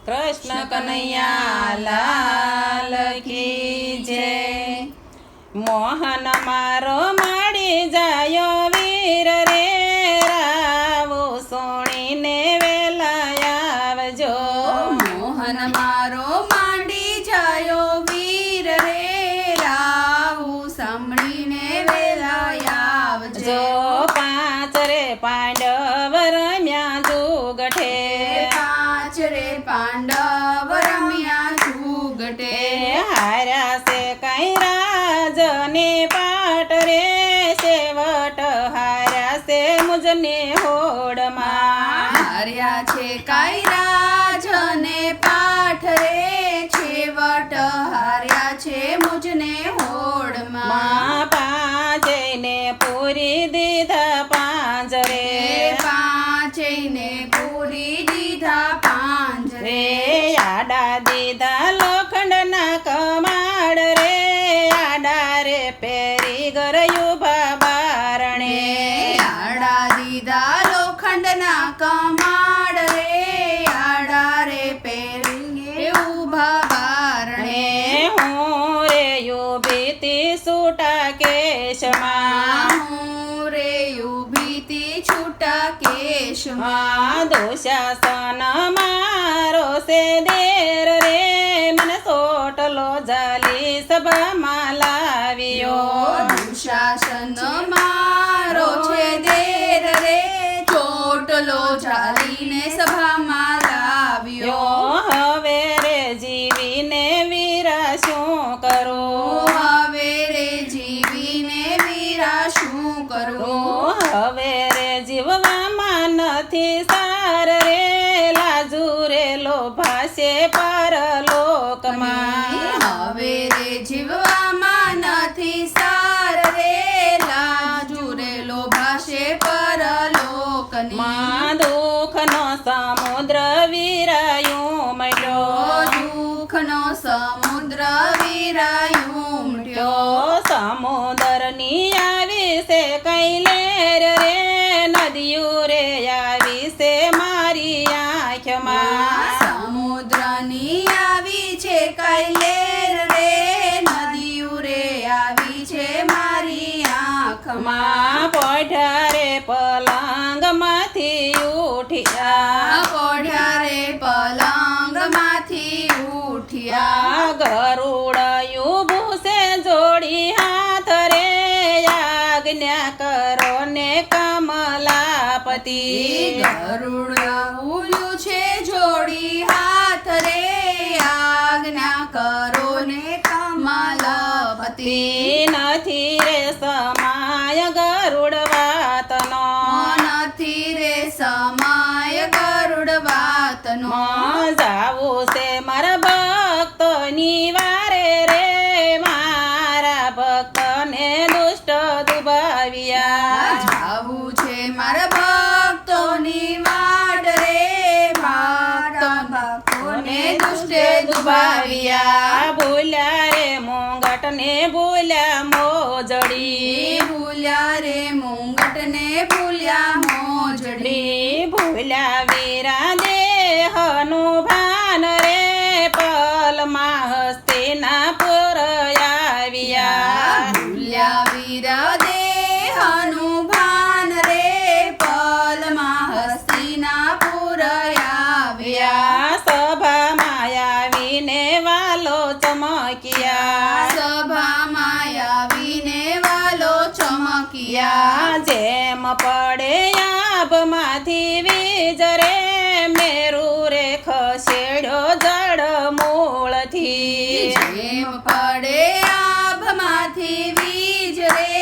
કૃષ્ણ કનૈયા લાલ કી જય। મોહન મારો માડી જાયો વીર રે, રાવો સોણીને વેલા આવજો। મોહન મારો માંડી જાયો વીર રે, રાવું સાંભળીને વેલા આવજો। પાંચ રે પાંડવ રમ્યા જુગઠે, પાંચ રે પાંડવ રમ્યા જુગટે, હાર્યા છે કઈ રાજને પાટ રે, સેવટ હાર્યા છે મુજને હોડમાં। હાર્યા છે કાઈ રાજને પાઠ રે, છેવટ હાર્યા છે મુજને હોડમાં। પાંચને પૂરી દીધા પાંજરે, પાંચેયને પૂરી દીધા પાંજરે, આડા દીધા લોખંડના કમાડ રે, આડા રે પેરી ગરયું બારણે, આડા દીધા લોખંડના કમાડ રે, આડા રે પેરીને ઊભા બારણે। હું રે યુભીતી સૂટા કેશમાં, હું રે ઊભી તી છૂટા કેશમાં। દુશાસન મારો સે દેર રે, મને સોટલો જાલી સભામાં લાવ્યો। દુશાસન મારો છે દેર રે, ચોટલો ચાલીને સભામાં લાવ્યો। હવે રે જીવીને વીરા શું કરું, હવે રે જીવીને વીરા શું કરું? હવે રે જીવવામાં નથી સાર રે, લાજુ રે લોભાશે પરલોકમાં। હવે રે જીવવામાં નથી સાર રે, લાજુ રે લોભાશે પરલોકની। દુઃખનો સમુદ્ર વીરાયું મળ્યો, દુઃખનો સમુદ્ર વીરાયું ઉમટ્યો। સમુદ્રની આવી છે કઈ લેર રે, નદીયું રે આવી છે મારી આંખમાં। સમુદ્રની આવી છે કઈ લેર રે, નદીયું રે આવી છે મારી આંખમાં। પોઢા રે પલંગમાંથી ઉઠ્યા, પોઢ્યા રે પલંગમાંથી ઉઠ્યા। ગરુડયું ભૂસે જોડી હાથ રે, આજ્ઞા કરો ને કમલાપતિ। ગરુડ ઉલ્યું છે જોડી હાથ રે, આજ્ઞા કરો ને કમલાપતિ। નથી રે સમાય ગરુડ વાતનો, નથી રે સમાય ગરુડ વાતનો। જાવું છે મારા ભક્તની વારે રે, મારા ભક્તને દુષ્ટ દુભાવ્યા। જાવું છે મારા ભક્તોની વાટ રે, મારા ભક્તોને દુષ્ટે દુભાવ્યા। ભૂલ્યા રે મોંગટને ભૂલ્યા મોજડી, ભૂલ્યા રે મુંગટને ભૂલ્યા મોજડી। ભૂલ્યા વીરા દેહનું ભાન રે, પલમાં હસ્તિનાપુર આવ્યા। ભૂલ્યા વીર દેહનું ભાન રે, પલમાં હસ્તિનાપુર આવ્યા। સભામાં આવીને વાલો ચમક્યા, સભામાં આવીને વાલો ચમક્યા। જેમ પડે આભમાંથી વીજ રે, મેરુ રે ખસેડ્યો જળ મૂળથી। જેમ પડે આભમાંથી વીજ રે,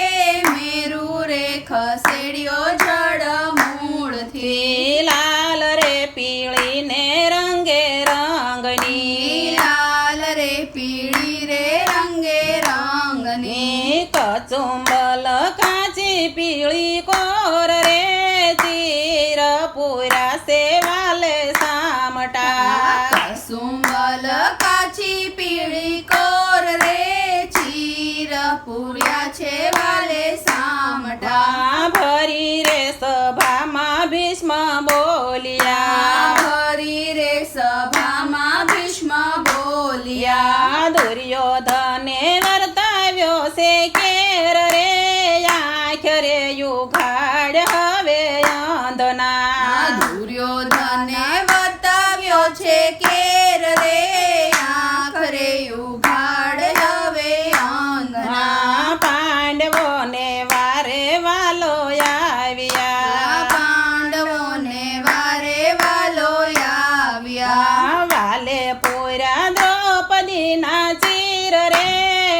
મેરુ રે ખસેડ્યો જળ મૂળથી। લાલ રે પીળી ને રંગે રંગની, લાલ રે પીળી રે રંગે રંગની। કચુંબલ કાચી પીળી કોર રે, ચીર પૂરા સેવાલે સામટા। કસુંબલ કાચી પીળી કોર રે, ચીર પૂર્યા છે વાલે સામટા। ભરી રે સભામાં ભીષ્મ બોલ્યા, ભરી રે સભામાં પૂર્યા. દુર્યોધને વર્તાવ્યો છે કેર રે આંખ રે યુગાડ હવે અંધના દુર્યોધને બતાવ્યો છે કેર રે આખરે ઉઘાડ હવે અંધના. પાંડવોને વારે વાલો આવ્યા પાંડવોને વારે વાલો આવ્યા. વાલે પૂરા દ્રૌપદીના ચીર રે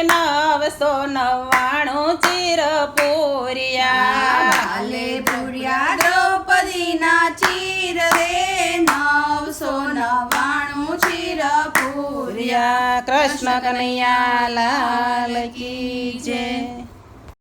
999 ચીર પૂર્યા વાલે પૂર્યા દ્રૌપદીના ચીર રે 999 ચીર પૂર્યા. કૃષ્ણ કનૈયા લાલ કી જય.